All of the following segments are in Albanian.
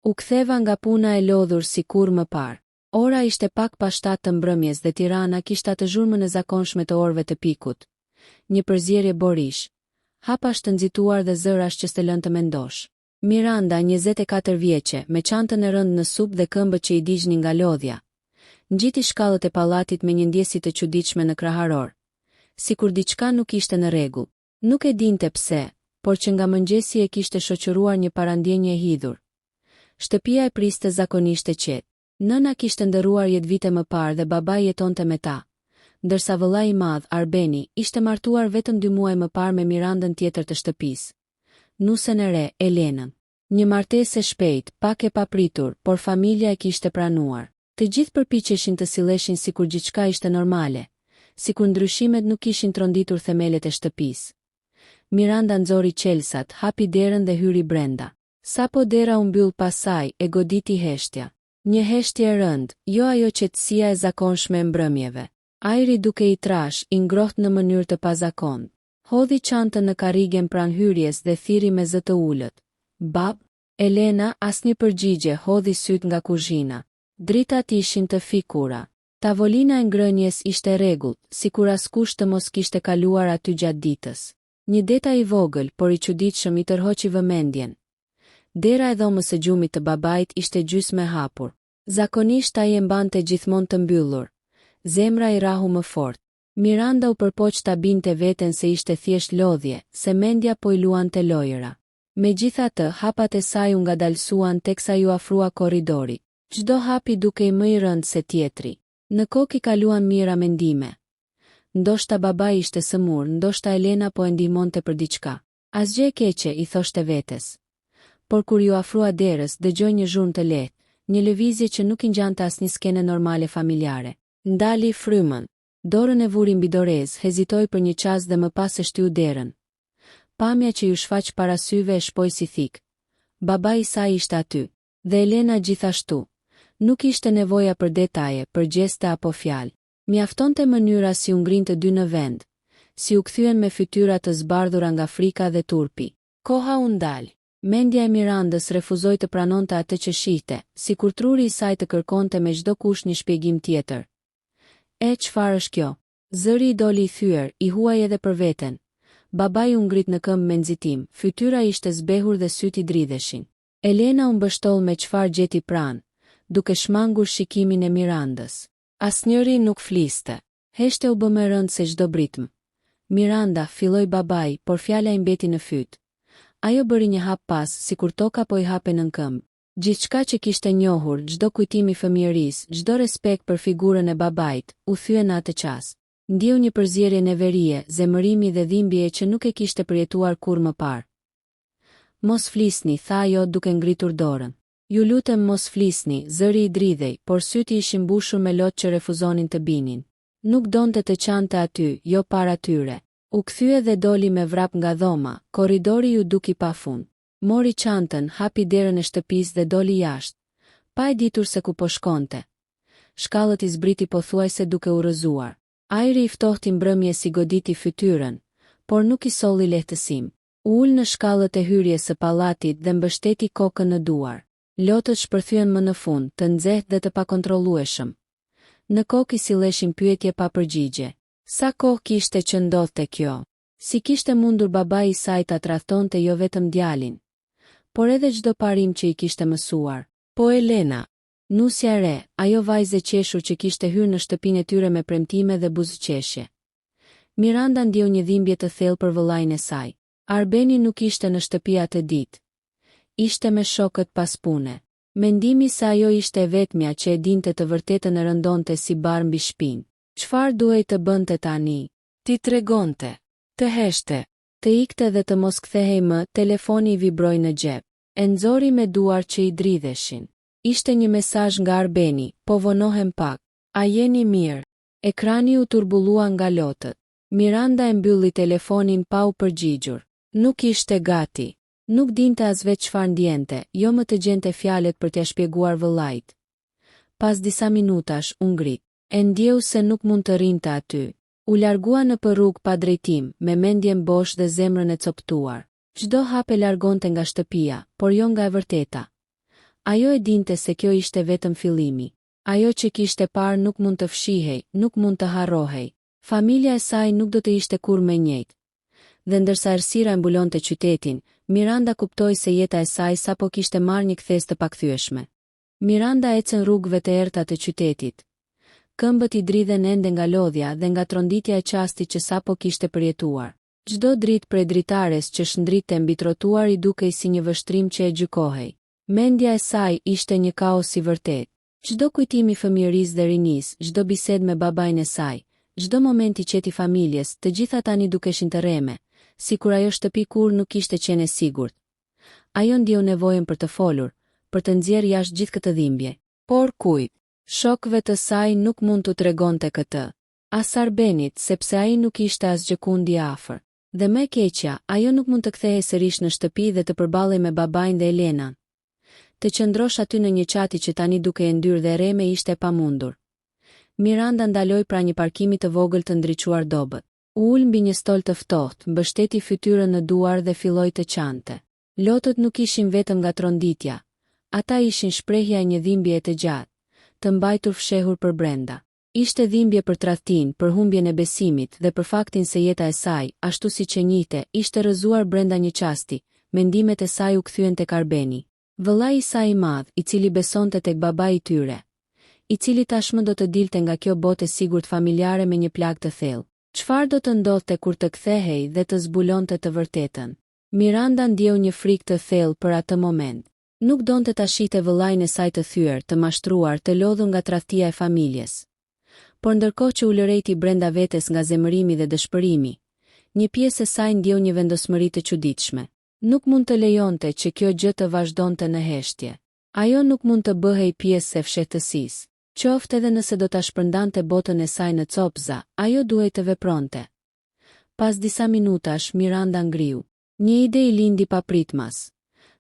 U ktheva nga puna e lodhur si kur më parë. Ora ishte pak pas 7 të mbrëmjes dhe Tirana kishte atë zhurmën e zakonshme të orëve të pikut. Një përzierje borish. Hapash të nxituar dhe zërash që s'të lënë të mendosh. Miranda, 24 vjeçe, me çantën e rëndë në supë dhe këmbët që i digjnin nga lodhja. Ngjiti shkallët e pallatit me një ndjesi të çuditshme në kraharor. Sikur diçka nuk ishte në rregull. Nuk e dinte pse, por që nga mëngjesi e kishte shoqëruar një parandjenje e hidhur. Shtëpia e priste zakonisht e qetë. Nëna kishte ndëruar 10 vite më parë dhe babai jetonte me ta. Ndërsa vëllai i madh, Arbeni, ishte martuar vetëm 2 muaj më parë me Mirandën tjetër të shtëpisë. Nusen e re, Elenën. Një martesë e shpejtë, pak e papritur, por familja e kishte pranuar. Të gjithë përpiqeshin të silleshin sikur gjithçka ishte normale, sikur ndryshimet nuk kishin tronditur themelet e shtëpisë. Miranda nxori qelsat, hapi derën dhe hyri brenda. Sapo dera u mbyll pas saj, e goditi heshtja. Një heshtje e rëndë, jo ajo qetësia e zakonshme e mbrëmjeve. Ajri duke i trash, i ngrohtë në mënyrë të pazakontë. Hodhi çantën në karrigen pranë hyrjes dhe thiri me zë të ulët. Bab, Elena, asnjë përgjigje, hodhi syt nga kuzhina. Dritat ishin të fikura. Tavolina e ngrënjes ishte rregullt, sikur askush të mos kishte kaluar aty gjatë ditës. Një detaj i vogël, por i çuditshëm i tërhoqi vëmendjen. Dera e dhomës së gjumit të babait ishte gjysmë e hapur. Zakonisht ai e mbante gjithmonë të mbyllur. Zemra i rahu më fort. Miranda u përpoq ta binte veten se ishte thjesht lodhje, se mendja po i luante lojëra. Megjithatë, hapat e saj u ngadalsuan teksa ju afrua korridori. Çdo hapi duke i më i rënd se tjetri. Në kokë i kaluan mira mendime. Ndoshta babai ishte sëmur, ndoshta Elena po e ndihmonte për diçka. Asgjë e keqe, i thoshte vetes. Por kur ju afrua derës, dëgjoi një zhurmë të lehtë, një lëvizje që nuk i ngjante asnjë skene normale familjare. Ndali frymën. Dorën e vuri mbi dorez, hezitoi për një çast dhe më pas e shtyu derën. Pamja që ju shfaq para syve e shpoi si thik. Babai i saj ishte aty, dhe Elena gjithashtu. Nuk ishte nevoja për detaje, për gjeste apo fjalë. Mjaftonte mënyra si u ngrinte dy në vend, si u kthyen me fytyra të zbardhura nga frika dhe turpi. Koha u ndal. Mendja e Mirandës refuzoi të pranonte atë që shihte, sikur truri i saj të kërkonte me çdo kush një shpjegim tjetër. Çfarë është kjo? Zëri i doli i thyer, i huaj edhe për veten. Babai u ngrit në këmbë me nxitim, fytyra ishte zbehur dhe syt i dridheshin. Elena u mbështoll me çfarë gjeti pranë, duke shmangur shikimin e Mirandës. Asnjëri nuk fliste. Heshte u bë më rënd se çdo britm. Miranda, filloi babai, por fjala i mbeti në fyt. Ajo bëri një hap pas, sikur toka po i hape nën këmbë. Gjithçka që kishte njohur, çdo kujtim i fëmijërisë, çdo respekt për figurën e babait, u thye në atë çast. Ndiu një përzierje neverie, zemërimi dhe dhimbje që nuk e kishte përjetuar kurrë më parë. Mos flisni, tha ajo duke ngritur dorën. Ju lutem mos flisni, zëri i dridhej, por syti ishin mbushur me lot që refuzonin të binin. Nuk donte të qante aty, jo para tyre. U kthye dhe doli me vrap nga dhoma, korridori ju duki pafund. Mori çantën, hapi derën e shtëpisë dhe doli jashtë, pa e ditur se ku po shkonte. Shkallët i zbriti pothuajse duke u rrëzuar. Ajri i ftohtë mbrëmjes i goditi fytyrën, por nuk i solli lehtësim. U ul në shkallët e hyrjes së pallatit dhe mbështeti kokën në duar. Lotët shpërthyen më në fund, të nxehtë dhe të pakontrollueshëm. Në kokë i silleshin pyetje pa përgjigje. Sa kohë kishte që ndodhte kjo? Si kishte mundur babai i saj ta tradhtonte jo vetëm djalin, por edhe çdo parim që i kishte mësuar. Po Elena, nusja e re, ajo vajzë e qeshur që kishte hyrë në shtëpinë e tyre me premtime dhe buzëqeshje. Miranda ndjeu një dhimbje të thellë për vëllain e saj. Arbeni nuk ishte në shtëpi atë ditë. Ishte me shokët pas pune. Mendimi se ajo ishte e vetmja që e dinte të vërtetën e rëndonte si bar mbi shpinë. Çfarë duhej të bënte tani? Ti tregonte, të heshte, të ikte dhe të mos kthehej më. Telefoni i vibroi në xhep. E nxori me duar që i dridheshin. Ishte një mesazh nga Arbeni, po vonohem pak. A jeni mirë? Ekrani u turbullua nga lotët. Miranda e mbylli telefonin pa u përgjigjur. Nuk ishte gati. Nuk dinte as vetë çfarë ndjente, jo më të gjente fjalët për t'ia shpjeguar vëllait. Pas disa minutash u ngrit. E ndjeu se nuk mund të rinte aty. U largua në rrugë pa drejtim, me mendjen bosh dhe zemrën e coptuar. Çdo hap e largonte nga shtëpia, por jo nga e vërteta. Ajo e dinte se kjo ishte vetëm fillimi. Ajo që kishte parë nuk mund të fshihej, nuk mund të harrohej. Familja e saj nuk do të ishte kur me njëjtë. Dhe ndërsa errësira e mbulonte qytetin, Miranda kuptoi se jeta e saj sapo kishte marrë një kthes të pakthyeshme. Miranda ecën rrugëve të errta të qytetit. Këmbët i dridhen ende nga lodhja dhe nga tronditja e qastit që sapo kishte përjetuar. Çdo dritë prej dritares që shndrite mbi trotuar i dukej si një vështrim që e gjykohej. Mendja e saj ishte një kaos i vërtet. Çdo kujtim i fëmijërisë dhe rinisë, çdo bisedë me babain e saj, çdo moment i qetë i familjes, të gjitha tani dukeshin të rreme, sikur ajo shtëpi kur nuk ishte qenë e sigurt. Ajo ndjeu nevojën për të folur, për të nxjerrë jashtë gjithë këtë dhimbje. Por kujt? Shokëve të saj nuk mund t'u tregonte këtë. As Arbenit, sepse ai nuk ishte asgjë kundi afër. Dhe më e keqja, ajo nuk mund të kthehej sërish në shtëpi dhe të përballej me babain dhe Elenën. Të qëndrosh aty në një qati që tani duke e ndyrë dhe rreme ishte pamundur. Miranda ndaloi pra një parkimi të vogël të ndriçuar dobët. U ul mbi një stol të ftohtë, mbështeti fytyrën në duar dhe filloi të qante. Lotët nuk ishin vetëm nga tronditja. Ata ishin shprehja e një dhimbje të gjatë, të mbajtur fshehur për brenda. Ishte dhimbje për tradhtin, për humbjen e besimit dhe për faktin se jeta e saj, ashtu siç e njihte, ishte rrëzuar brenda një qasti. Mendimet e saj u kthyen tek Arbeni. Vëllai i saj i madh, i cili besonte tek babai i tyre, i cili tashmë do të dilte nga kjo botë e sigurt familjare me një plagë të thellë. Çfarë do të ndodhte kur të kthehej dhe të zbulonte të vërtetën? Miranda ndjeu një frikë të thellë për atë moment. Nuk donte ta shihte vëllain e saj të thyer, të mashtruar, të lodhur nga tradhtia e familjes. Por ndërkohë që u lëreti brenda vetes nga zemërimi dhe dëshpërimi, një pjesë e saj ndjeu një vendosmëri të çuditshme. Nuk mund të lejonte që kjo gjë të vazhdonte në heshtje. Ajo nuk mund të bëhej pjesë e fshehtësisë. Qoftë edhe nëse do ta shpërndante botën e saj në copza, ajo duhej të vepronte. Pas disa minutash Miranda ngriu. Një ide i lindi papritmas.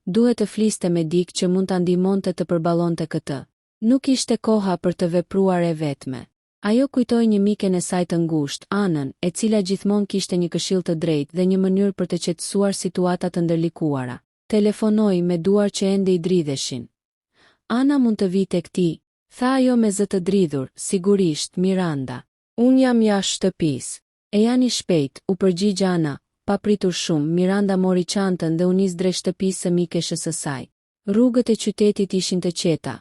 Duhet të fliste me dikë që mund ta ndihmonte të përballonte këtë. Nuk ishte koha për të vepruar e vetme. Ajo kujtoi një miken e saj të ngushtë, Anën, e cila gjithmonë kishte një këshill të drejtë dhe një mënyrë për të qetësuar situata të ndërlikuara. Telefonoi me duar që ende i dridheshin. Ana mund të vijë tek ti, tha ajo me zë të dridhur, sigurisht, Miranda. Unë jam jashtë shtëpisë. E janë i shpejt, u përgjigj Ana, pa pritur shumë. Miranda mori çantën dhe u nis drejt shtëpisë së mikeshës së saj. Rrugët e qytetit ishin të qeta,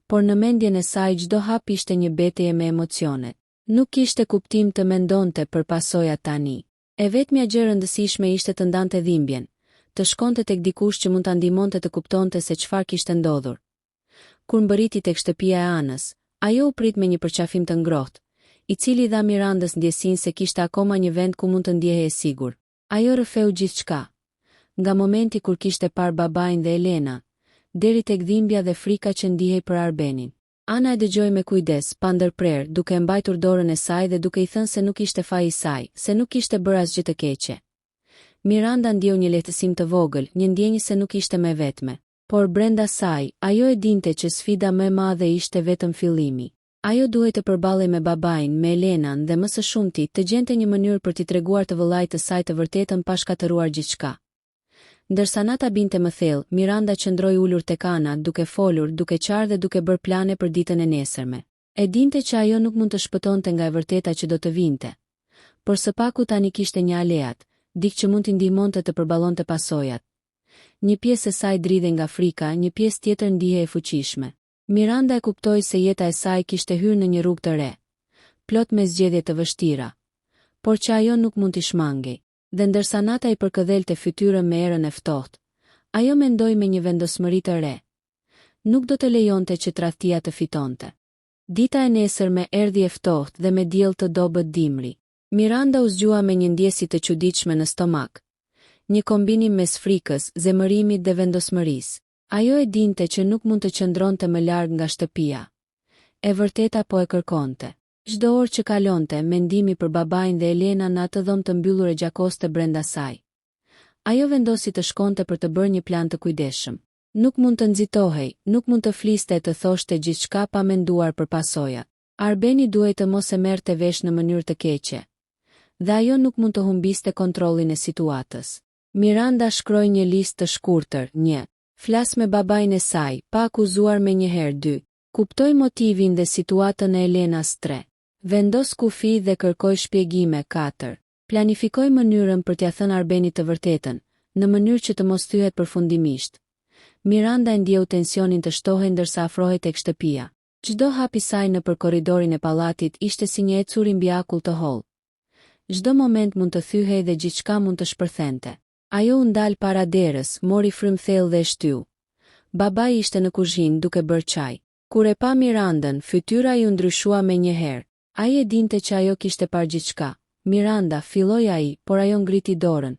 por në mendjen e saj çdo hap ishte një betejë me emocione. Nuk kishte kuptim të mendonte për pasojat tani. E vetmja gjë e rëndësishme ishte të ndante dhimbjen, të shkonte tek dikush që mund ta ndihmonte të kuptonte se çfarë kishte ndodhur. Kur mbërriti tek shtëpia e Anës, ajo u prit me një përqafim të ngrohtë, i cili dha Mirandës ndjesinë se kishte akoma një vend ku mund të ndjehej e sigurt. Ajo rrëfeu gjithçka, nga momenti kur kishte parë babain dhe Elena, deri tek dhimbja dhe frika që ndihej për Arbenin. Ana e dëgjoi me kujdes, pa ndërprer, duke mbajtur dorën e saj dhe duke i thënë se nuk ishte faji i saj, se nuk kishte bërë asgjë të keqe. Miranda ndjeu një lehtësim të vogël, një ndjenjë se nuk ishte me vetme. Por brenda saj, ajo e dinte që sfida më e madhe ishte vetëm fillimi. Ajo duhej të përballej me babain, me Elenën dhe më së shumti të gjente një mënyrë për t'i treguar të vëllait të saj të vërtetën pa shkatëruar gjithçka. Ndërsa nata binte më thellë, Miranda qëndroi ulur tek Ana, duke folur, duke qarë dhe duke bërë plane për ditën e nesërme. E dinte që ajo nuk mund të shpëtonte nga e vërteta që do të vinte, por së paku tani kishte një aleat, dikë që mund t'i ndihmonte të përballonte pasojat. Një pjesë e saj dridhej nga frika, një pjesë tjetër ndihej e fuqishme. Miranda e kuptoi se jeta e saj kishte hyrë në një rrugë të re, plot me zgjedhje të vështira, por që ajo nuk mund t'i shmangej. Dhe ndërsa nata i përkëdhelte fytyrën me erën e ftohtë, ajo mendoi me një vendosmëri të re. Nuk do të lejonte që tradhtia të fitonte. Dita e nesërme erdhi e ftohtë dhe me diell të dobët dimri. Miranda u zgjua me një ndjesi të çuditshme në stomak, një kombinim mes frikës, zemërimit dhe vendosmërisë. Ajo e dinte që nuk mund të qëndronte më larg nga shtëpia. E vërteta po e kërkonte. Çdo orë që kalonte, mendimi për babain dhe Elena në atë dhomë të mbyllur e gjakoste brenda saj. Ajo vendosi të shkonte për të bërë një plan të kujdesshëm. Nuk mund të nxitohej, nuk mund të fliste e të thoshte gjithçka pa menduar për pasojat. Arbeni duhej të mos e merrte vesh në mënyrë të keqe. Dhe ajo nuk mund të humbiste kontrollin e situatës. Miranda shkroi një listë të shkurtër, 1. Flas me babain e saj, pa akuzuar me njëherë 2. Kuptoj motivin dhe situatën e Elenas 3. Vendos kufi dhe kërkoj shpjegime 4. Planifikoj mënyrën për t'ia thënë Arbenit të vërtetën, në mënyrë që të mos thyhet përfundimisht. Miranda e ndjeu tensionin të shtohej ndërsa afrohej tek shtëpia. Çdo hap i saj nëpër korridorin e pallatit ishte si një ecuri mbi akull të hollë. Çdo moment mund të thyhej dhe gjithçka mund të shpërthente. Ajo u ndal para derës, mori frymë thellë dhe e shtyu. Babai ishte në kuzhinë duke bërë çaj. Kur e pa Mirandën, fytyra i u ndryshua menjëherë. Ai e dinte që ajo kishte parë gjithçka. Miranda, filloi ai, por ajo ngriti dorën.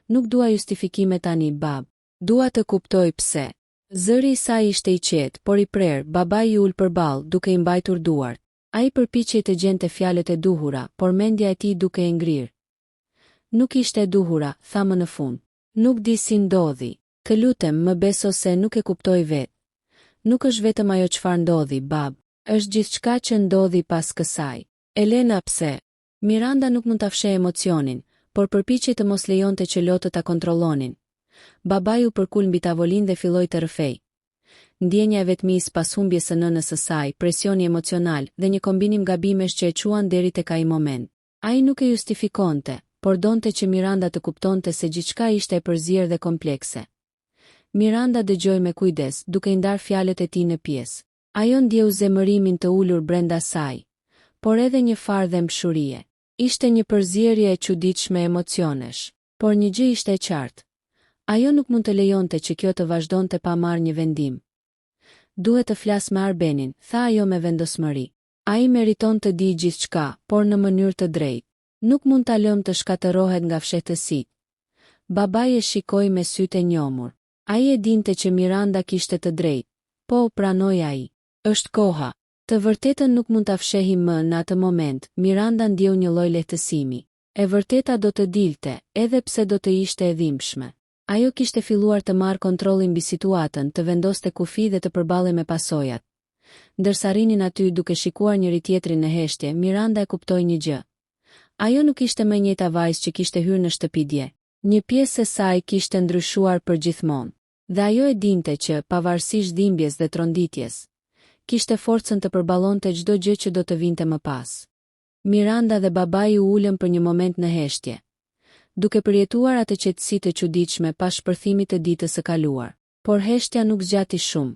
Nuk dua justifikime tani, bab. Dua të kuptoj pse. Zëri i saj ishte i qetë, por i prerë. Babai u ul përballë, duke i mbajtur duart. Ai përpiqej të gjente fjalët e duhura, por mendja e tij duke e ngrirë. Nuk ishte e duhura, tha më në fund. Nuk di si ndodhi. Të lutem, më beso se nuk e kuptoj vetë. Nuk është vetëm ajo çfarë ndodhi, bab. Është gjithçka që ndodhi pas kësaj. Elena, pse? Miranda nuk mund ta fshehë emocionin, por përpiqej të mos lejonte që lotët ta kontrollonin. Babai u përkul mbi tavolinë dhe filloi të rrëfej. Ndjenja e vetmisë pas humbjes së nënës së saj, presioni emocional dhe një kombinim gabimesh që e çuan deri tek ai moment. Ai nuk e justifikonte, por donte që Miranda të kuptonte se gjithçka ishte e përzier dhe komplekse. Miranda dëgjoi me kujdes, duke i ndarë fjalët e tij në pjesë. Ajo ndjeu zemërimin të ulur brenda saj, por edhe një farë dëmshurie. Ishte një përzierje e çuditshme emocionesh, por një gjë ishte e qartë. Ajo nuk mund të lejonte që kjo të vazhdonte pa marrë një vendim. Duhet të flas me Arbenin, tha ajo me vendosmëri. Ai meriton të di gjithçka, por në mënyrë të drejtë. Nuk mund ta lëm të shkatërohet nga fshehtësitë. Babai e shikoi me sytë e njomur. Ai e dinte që Miranda kishte të drejtë, po pranoi ai. Është koha. Të vërtetën nuk mund ta fshehim më në atë moment. Miranda ndjeu një lloj lehtësimi. E vërteta do të dilte, edhe pse do të ishte e dhimbshme. Ajo kishte filluar të marrë kontrollin mbi situatën, të vendoste kufi dhe të përballej me pasojat. Ndërsa rinin aty duke shikuar njëri tjetrin në heshtje, Miranda e kuptoi një gjë. Ajo nuk ishte më njëjta vajzë që kishte hyrë në shtëpi dje. Një pjesë e saj kishte ndryshuar përgjithmonë. Dhe ajo e dinte që, pavarësisht dhimbjes dhe tronditjes, kishte forcën të përballonte çdo gjë që do të vinte më pas. Miranda dhe babai u ulën për një moment në heshtje, duke përjetuar atë qetësi të çuditshme pas shpërthimit të ditës së kaluar. Por heshtja nuk zgjati shumë.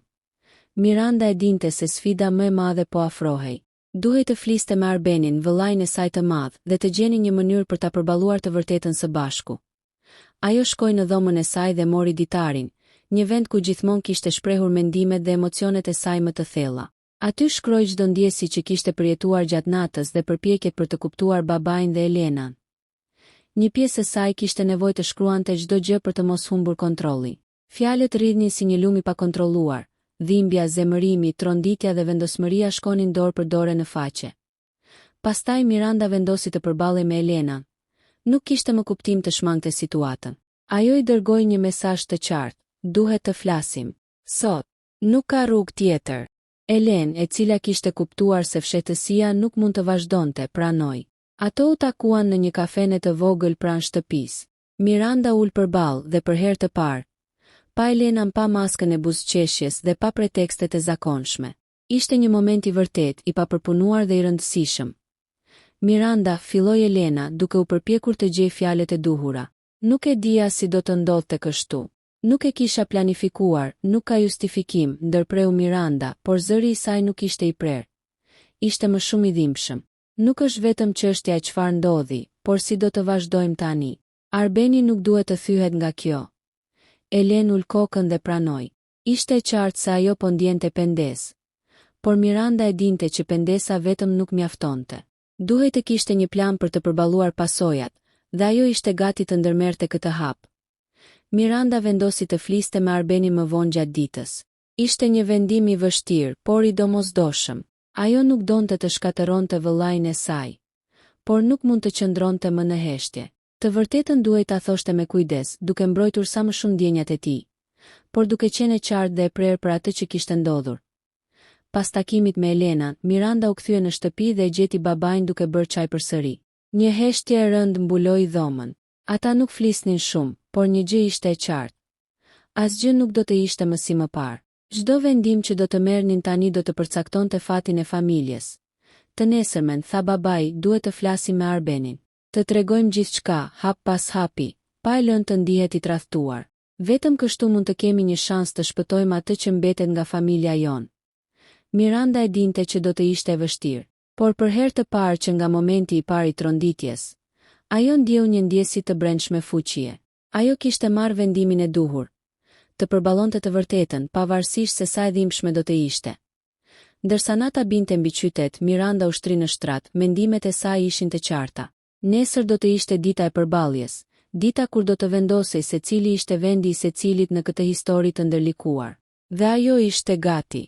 Miranda e dinte se sfida më e madhe po afrohej. Duhej të fliste me Arbenin, vëllain e saj të madh, dhe të gjeni një mënyrë për ta përballuar të vërtetën së bashku. Ajo shkoi në dhomën e saj dhe mori ditarin, një vend ku gjithmonë kishte shprehur mendimet dhe emocionet e saj më të thella. Aty shkroi çdo ndjesi që kishte përjetuar gjatë natës dhe përpjekjet për të kuptuar babain dhe Elenën. Një pjesë e saj kishte nevojë të shkruante çdo gjë për të mos humbur kontrolli. Fjalët rridhnin si një lum i pakontrolluar. Dhimbja, zemërimi, tronditja dhe vendosmëria shkonin dorë për dore në faqe. Pastaj Miranda vendosi të përballej me Elenën. Nuk kishte më kuptim të shmangte situatën. Ajo i dërgoi një mesazh të qartë: duhet të flasim. Sot, nuk ka rrugë tjetër. Elen, e cila kishte kuptuar se fshehtësia nuk mund të vazhdonte, pranoi. Ato u takuan në një kafene të vogël pranë shtëpisë. Miranda ul përballë dhe për herë të parë pa Elenën, pa maskën e buzëqeshjes dhe pa pretekstet e zakonshme. Ishte një moment i vërtet, i papërpunuar dhe i rëndësishëm. Miranda, filloi Elena, duke u përpjekur të gjejë fjalët e duhura. Nuk e dija si do të ndodhte kështu. Nuk e kisha planifikuar, nuk ka justifikim, ndërpreu Miranda, por zëri i saj nuk ishte i prerë. Ishte më shumë i dhimbshëm. Nuk është vetëm çështja e çfarë ndodhi, por si do të vazhdojmë tani. Arbeni nuk duhet të thyhet nga kjo. Elen ul kokën dhe pranoi. Ishte e qartë se ajo po ndjente pendes. Por Miranda e dinte që pendesa vetëm nuk mjaftonte. Duhej të kishte një plan për të përballuar pasojat, dhe ajo ishte gati të ndërmerrte këtë hap. Miranda vendosi të fliste me Arbenin më vonë gjatë ditës. Ishte një vendim i vështirë, por i domosdoshëm. Ajo nuk donte të shkatëronte vëllain e saj, por nuk mund të qëndronte më në heshtje. Të vërtetën duhej ta thoshte me kujdes, duke mbrojtur sa më shumë ndjenjat e tij, por duke qenë e qartë dhe e prerë për atë që kishte ndodhur. Pas takimit me Elenën, Miranda u kthye në shtëpi dhe e gjeti babain duke bërë çaj përsëri. Një heshtje e rëndë mbuloi dhomën. Ata nuk flisnin shumë, por një gjë ishte e qartë. Asgjë nuk do të ishte më si më parë. Çdo vendim që do të merrnin tani do të përcaktonte fatin e familjes. Të nesërmen, tha babai, duhet të flasim me Arbenin. Të tregojmë gjithçka, hap pas hapi, pa e lënë të ndihet i tradhtuar. Vetëm kështu mund të kemi një shans të shpëtojmë atë që mbetet nga familja jonë. Miranda e dinte që do të ishte e vështirë, por për herë të parë që nga momenti i parë i tronditjes, ajo ndjeu një ndjesi të brendshme fuqie. Ajo kishte marrë vendimin e duhur, të përballonte të vërtetën, pavarësisht se sa e dhimbshme do të ishte. Ndërsa nata binte mbi qytet, Miranda ushtri në shtrat, mendimet e saj ishin të qarta. Nesër do të ishte dita e përballjes, dita kur do të vendosej se cili ishte vendi i secilit në këtë histori të ndërlikuar. Dhe ajo ishte gati.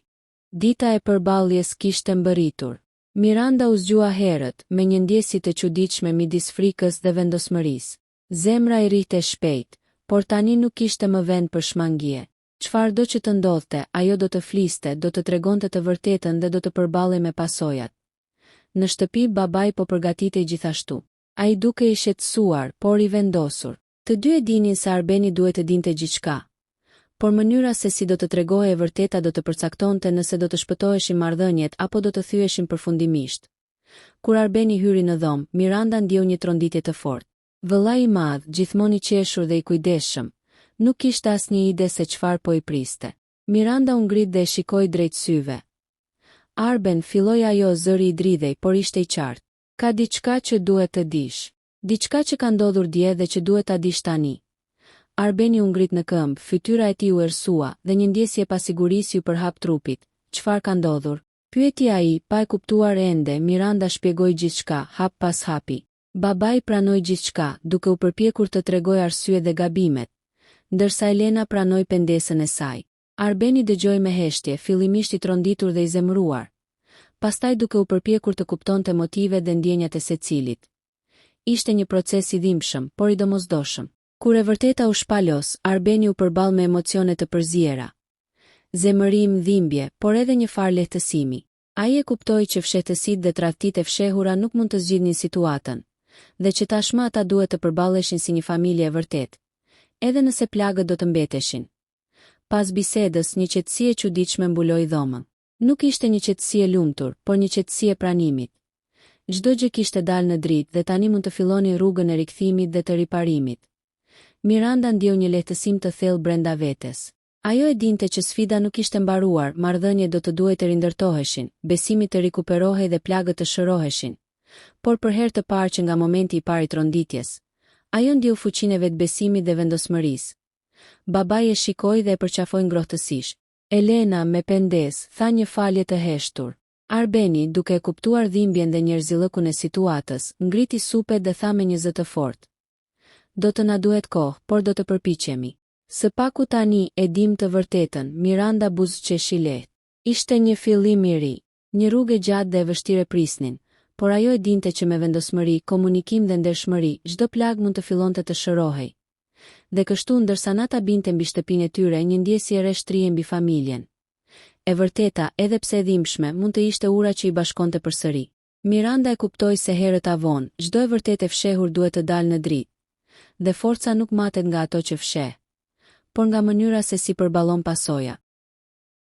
Dita e përballjes kishte mbërritur. Miranda u zgjua herët, me një ndjesi të çuditshme midis frikës dhe vendosmërisë. Zemra i rrihte shpejt, por tani nuk kishte më vend për shmangje. Çfarëdo që të ndodhte, ajo do të fliste, do të tregonte të vërtetën dhe do të përballej me pasojat. Në shtëpi babai po përgatitej gjithashtu. Ai duke i shqetësuar, por i vendosur. Të dy e dinin se Arbeni duhet të dinte gjithçka. Por mënyra se si do të tregohej e vërteta do të përcaktonte nëse do të shpëtoheshin marrëdhëniet apo do të thyeshin përfundimisht. Kur Arbeni hyri në dhomë, Miranda ndjeu një tronditje të fortë. Vëllai i madh, gjithmonë i qeshur dhe i kujdesshëm, nuk kishte asnjë ide se çfarë po i priste. Miranda u ngrit dhe e shikoi drejt syve. Arben, filloi ajo, zëri i dridhej, por ishte i qartë. Ka diçka që duhet të dish. Diçka që ka ndodhur dje dhe që duhet ta dish tani. Arbeni u ngrit në këmbë, fytyra e tij u errësua dhe një ndjesje pasigurisë u përhap trupit. Çfarë ka ndodhur? Pyeti ai, pa e kuptuar ende. Miranda shpjegoi gjithçka, hap pas hapi. Babai pranoi gjithçka, duke u përpjekur të tregojë arsye dhe gabimet, ndërsa Elena pranoi pendesën e saj. Arbeni dëgjoi me heshtje, fillimisht i tronditur dhe i zemëruar. Pastaj duke u përpjekur të kuptonte motivet dhe ndjenjat e secilit. Ishte një proces i dhimbshëm, por i domosdoshëm. Kur e vërteta u shpalos, Arbeni u përball me emocione të përziera. Zemërim, dhimbje, por edhe një farë lehtësimi. Ai e kuptoi që fshehtësitë dhe tradhtitë e fshehura nuk mund të zgjidhnin situatën, dhe që tashmë ata duhet të përballeshin si një familje e vërtetë, edhe nëse plagët do të mbeteshin. Pas bisedës, një qetësi e çuditshme mbuloi dhomën. Nuk ishte një qetësi e lumtur, por një qetësi e pranimit. Çdo gjë kishte dalë në dritë dhe tani mund të filloni rrugën e rikthimit dhe të riparimit. Miranda ndjeu një lehtësim të thellë brenda vetes. Ajo e dinte që sfida nuk ishte mbaruar, marrëdhëniet do të duhej të rindërtoheshin, besimi të rikuperohej dhe plagët të shëroheshin. Por për herë të parë që nga momenti i parë i tronditjes, ajo ndjeu fuqinë e vetbesimit dhe vendosmërisë. Babai e shikoi dhe e përqafoi ngrohtësisht. Elena, me pendes, tha një falje të heshtur. Arbeni, duke e kuptuar dhimbjen dhe njerëzillëkun e situatës, ngriti supet dhe tha me një zë të fortë. Do të na duhet kohë, por do të përpiqemi. Së paku tani e dim të vërtetën. Miranda buzëqeshi lehtë. Ishte një fillim i ri, një rrugë e gjatë dhe e vështirë prisnin, por ajo e dinte që me vendosmëri, komunikim dhe ndershmëri, çdo plagë mund të fillonte të shërohej. Dhe kështu ndërsa nata binte mbi shtëpinë e tyre, një ndjesje e re shtrihej mbi familjen. E vërteta, edhe pse e dhimbshme, mund të ishte ura që i bashkonte përsëri. Miranda e kuptoi se herët avon, çdo e vërtetë e fshehur duhet të dalë në dritë. Dhe forca nuk matet nga ato që fsheh, por nga mënyra se si përballon pasoja.